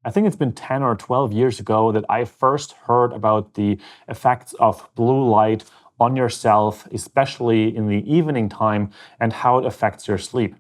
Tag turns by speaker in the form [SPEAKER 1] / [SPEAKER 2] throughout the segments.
[SPEAKER 1] I think it's been 10 or 12 years ago that I first heard about the effects of blue light on yourself, especially in the evening time, and how it affects your sleep.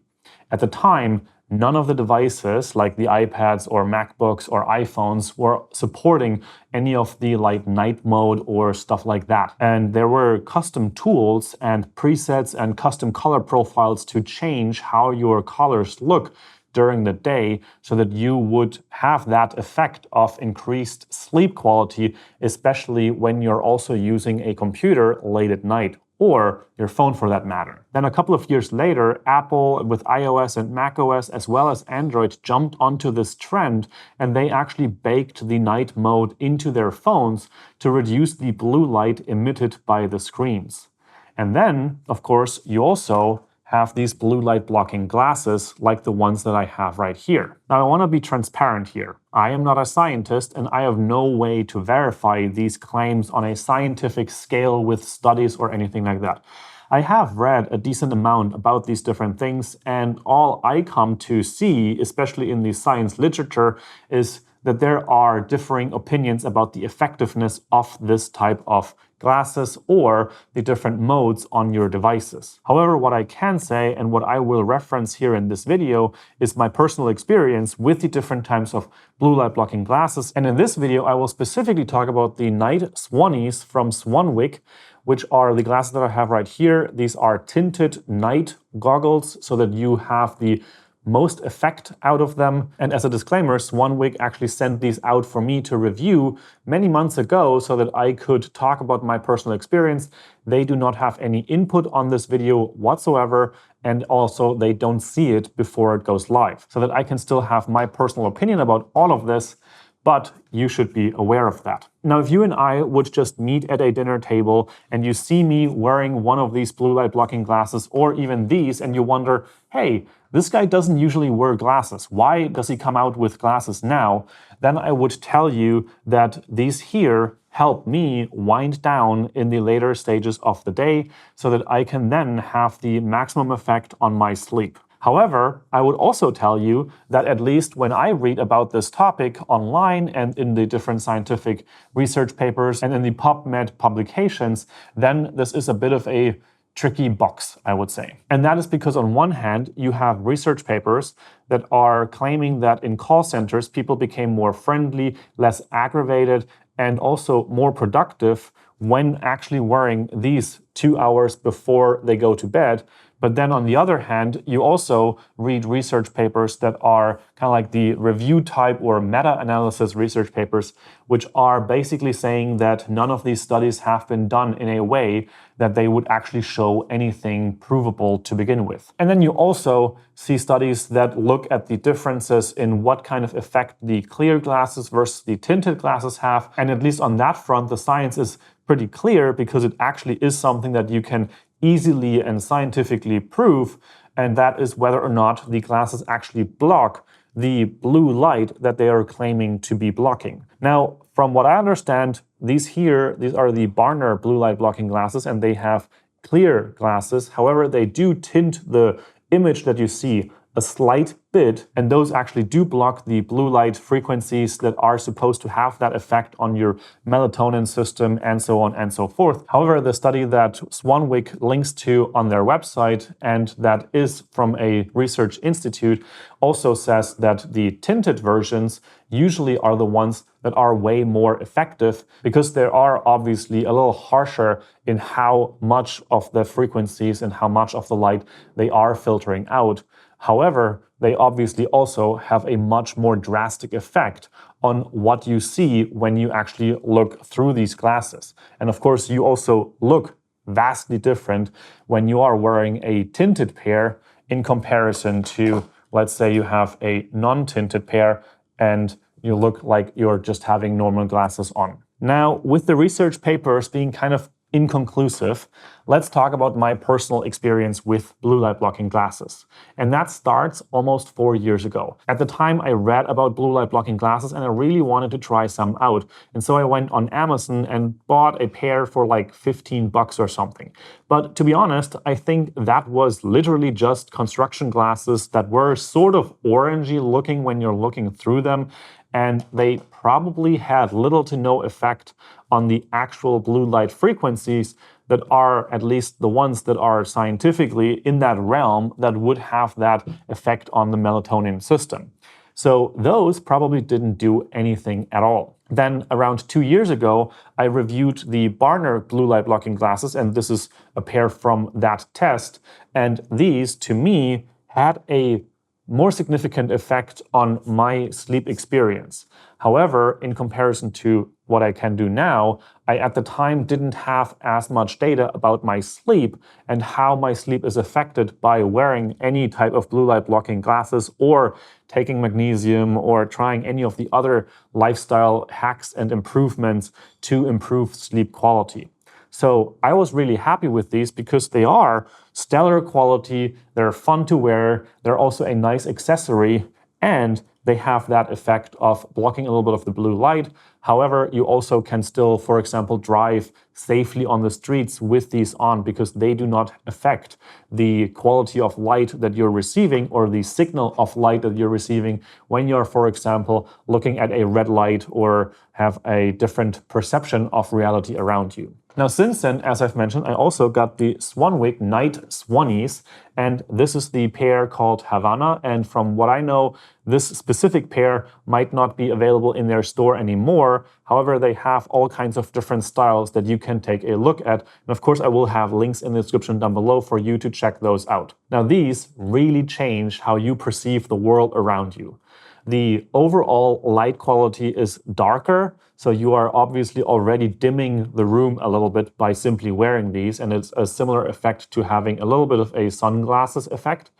[SPEAKER 1] At the time, none of the devices like the iPads or MacBooks or iPhones were supporting any of the night mode or stuff like that. And there were custom tools and presets and custom color profiles to change how your colors look during the day so that you would have that effect of increased sleep quality, especially when you're also using a computer late at night, or your phone for that matter. Then a couple of years later, Apple with iOS and macOS as well as Android jumped onto this trend, and they actually baked the night mode into their phones to reduce the blue light emitted by the screens. And then, of course, you also have these blue light blocking glasses like the ones that I have right here. Now, I want to be transparent here. I am not a scientist and I have no way to verify these claims on a scientific scale with studies or anything like that. I have read a decent amount about these different things, and all I come to see, especially in the science literature, is that there are differing opinions about the effectiveness of this type of glasses or the different modes on your devices. However, what I can say and what I will reference here in this video is my personal experience with the different types of blue light blocking glasses. And in this video, I will specifically talk about the Night Swannies from Swanwick, which are the glasses that I have right here. These are tinted night goggles so that you have the most effect out of them. And as a disclaimer, Swanwick actually sent these out for me to review many months ago so that I could talk about my personal experience. They do not have any input on this video whatsoever, and also they don't see it before it goes live, so that I can still have my personal opinion about all of this, but you should be aware of that. Now, if you and I would just meet at a dinner table and you see me wearing one of these blue light blocking glasses or even these, and you wonder, hey, this guy doesn't usually wear glasses. Why does he come out with glasses now? Then I would tell you that these here help me wind down in the later stages of the day so that I can then have the maximum effect on my sleep. However, I would also tell you that at least when I read about this topic online and in the different scientific research papers and in the PubMed publications, then this is a bit of a tricky box, I would say. And that is because on one hand, you have research papers that are claiming that in call centers, people became more friendly, less aggravated, and also more productive when actually wearing these 2 hours before they go to bed. But then on the other hand, you also read research papers that are kind of like the review type or meta-analysis research papers, which are basically saying that none of these studies have been done in a way that they would actually show anything provable to begin with. And then you also see studies that look at the differences in what kind of effect the clear glasses versus the tinted glasses have. And at least on that front, the science is pretty clear because it actually is something that you can easily and scientifically prove, and that is whether or not the glasses actually block the blue light that they are claiming to be blocking. Now, from what I understand, these are the Barner blue light blocking glasses, and they have clear glasses. However, they do tint the image that you see a slight bit, and those actually do block the blue light frequencies that are supposed to have that effect on your melatonin system and so on and so forth. However, the study that Swanwick links to on their website, and that is from a research institute, also says that the tinted versions usually are the ones that are way more effective because they are obviously a little harsher in how much of the frequencies and how much of the light they are filtering out. However, they obviously also have a much more drastic effect on what you see when you actually look through these glasses. And of course, you also look vastly different when you are wearing a tinted pair in comparison to, let's say you have a non-tinted pair and you look like you're just having normal glasses on. Now, with the research papers being kind of inconclusive, let's talk about my personal experience with blue light blocking glasses. And that starts almost 4 years ago. At the time, I read about blue light blocking glasses and I really wanted to try some out. And so I went on Amazon and bought a pair for like $15 or something. But to be honest, I think that was literally just construction glasses that were sort of orangey looking when you're looking through them. and they probably had little to no effect on the actual blue light frequencies that are at least the ones that are scientifically in that realm that would have that effect on the melatonin system. So those probably didn't do anything at all. Then around 2 years ago, I reviewed the Barner blue light blocking glasses, and this is a pair from that test. And these, to me, had a more significant effect on my sleep experience. However, in comparison to what I can do now, I at the time didn't have as much data about my sleep and how my sleep is affected by wearing any type of blue light blocking glasses or taking magnesium or trying any of the other lifestyle hacks and improvements to improve sleep quality. So I was really happy with these because they are stellar quality, they're fun to wear, they're also a nice accessory, and they have that effect of blocking a little bit of the blue light. However, you also can still, for example, drive safely on the streets with these on because they do not affect the quality of light that you're receiving or the signal of light that you're receiving when you're, for example, looking at a red light or have a different perception of reality around you. Now, since then, as I've mentioned, I also got the Swanwick Night Swannies, and this is the pair called Havana. And from what I know, this specific pair might not be available in their store anymore. However, they have all kinds of different styles that you can take a look at. And of course, I will have links in the description down below for you to check those out. Now, these really change how you perceive the world around you. The overall light quality is darker, so you are obviously already dimming the room a little bit by simply wearing these, and it's a similar effect to having a little bit of a sunglasses effect.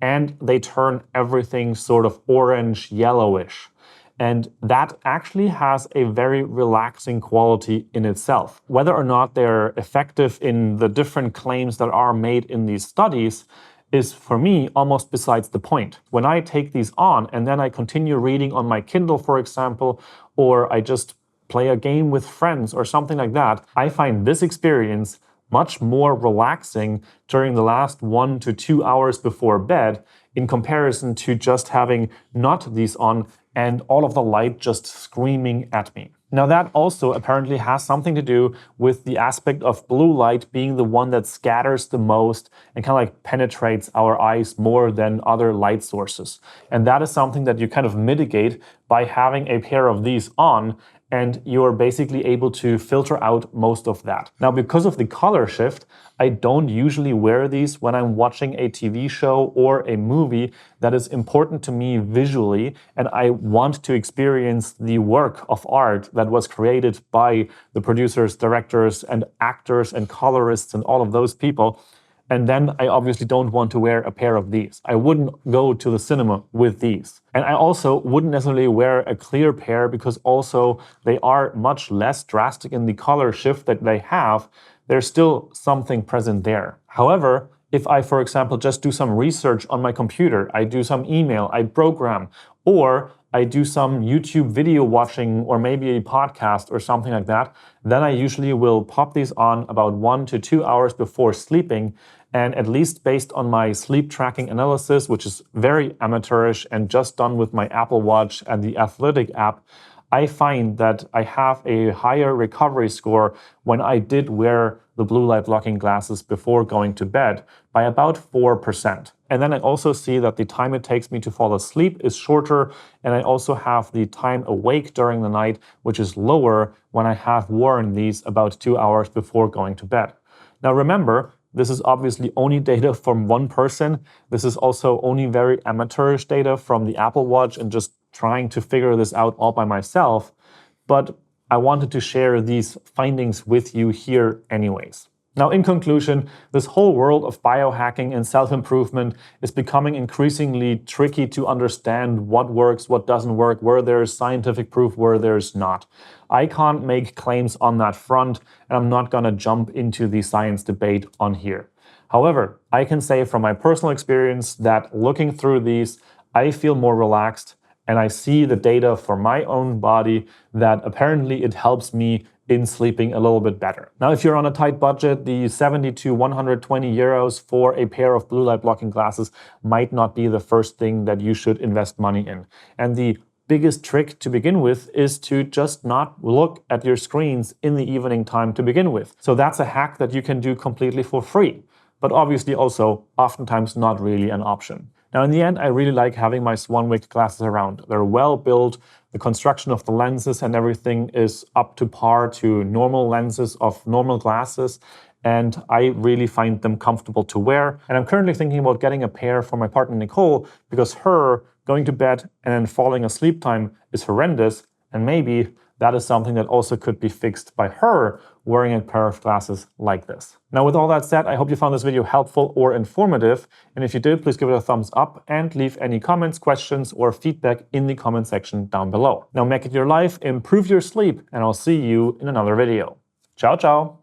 [SPEAKER 1] And they turn everything sort of orange, yellowish. And that actually has a very relaxing quality in itself. Whether or not they're effective in the different claims that are made in these studies is, for me, almost besides the point. When I take these on and then I continue reading on my Kindle, for example, or I just play a game with friends or something like that, I find this experience much more relaxing during the last 1 to 2 hours before bed in comparison to just having not these on and all of the light just screaming at me. Now, that also apparently has something to do with the aspect of blue light being the one that scatters the most and kind of like penetrates our eyes more than other light sources. And that is something that you kind of mitigate by having a pair of these on, and you're basically able to filter out most of that. Now, because of the color shift, I don't usually wear these when I'm watching a TV show or a movie that is important to me visually, and I want to experience the work of art that was created by the producers, directors, and actors and colorists and all of those people. And then I obviously don't want to wear a pair of these. I wouldn't go to the cinema with these. And I also wouldn't necessarily wear a clear pair because also they are much less drastic in the color shift that they have. There's still something present there. However, if I, for example, just do some research on my computer, I do some email, I program, or I do some YouTube video watching or maybe a podcast or something like that, then I usually will pop these on about 1 to 2 hours before sleeping. And at least based on my sleep tracking analysis, which is very amateurish and just done with my Apple Watch and the Athletic app, I find that I have a higher recovery score when I did wear the blue light blocking glasses before going to bed by about 4%. And then I also see that the time it takes me to fall asleep is shorter, and I also have the time awake during the night, which is lower when I have worn these about 2 hours before going to bed. Now remember, this is obviously only data from one person. This is also only very amateurish data from the Apple Watch and just trying to figure this out all by myself. But I wanted to share these findings with you here anyways. Now, in conclusion, this whole world of biohacking and self-improvement is becoming increasingly tricky to understand what works, what doesn't work, where there's scientific proof, where there's not. I can't make claims on that front, and I'm not going to jump into the science debate on here. However, I can say from my personal experience that looking through these, I feel more relaxed, and I see the data for my own body that apparently it helps me in sleeping a little bit better. Now, if you're on a tight budget, the 70 to 120 euros for a pair of blue light blocking glasses might not be the first thing that you should invest money in. And the biggest trick to begin with is to just not look at your screens in the evening time to begin with. So that's a hack that you can do completely for free, but obviously also oftentimes not really an option. Now, in the end, I really like having my Swanwick glasses around. They're well built, the construction of the lenses and everything is up to par to normal lenses of normal glasses, and I really find them comfortable to wear. And I'm currently thinking about getting a pair for my partner Nicole, because her going to bed and then falling asleep time is horrendous, and maybe that is something that also could be fixed by her wearing a pair of glasses like this. Now, with all that said, I hope you found this video helpful or informative, and if you did, please give it a thumbs up and leave any comments, questions, or feedback in the comment section down below. Now, make it your life, improve your sleep, and I'll see you in another video. Ciao, ciao!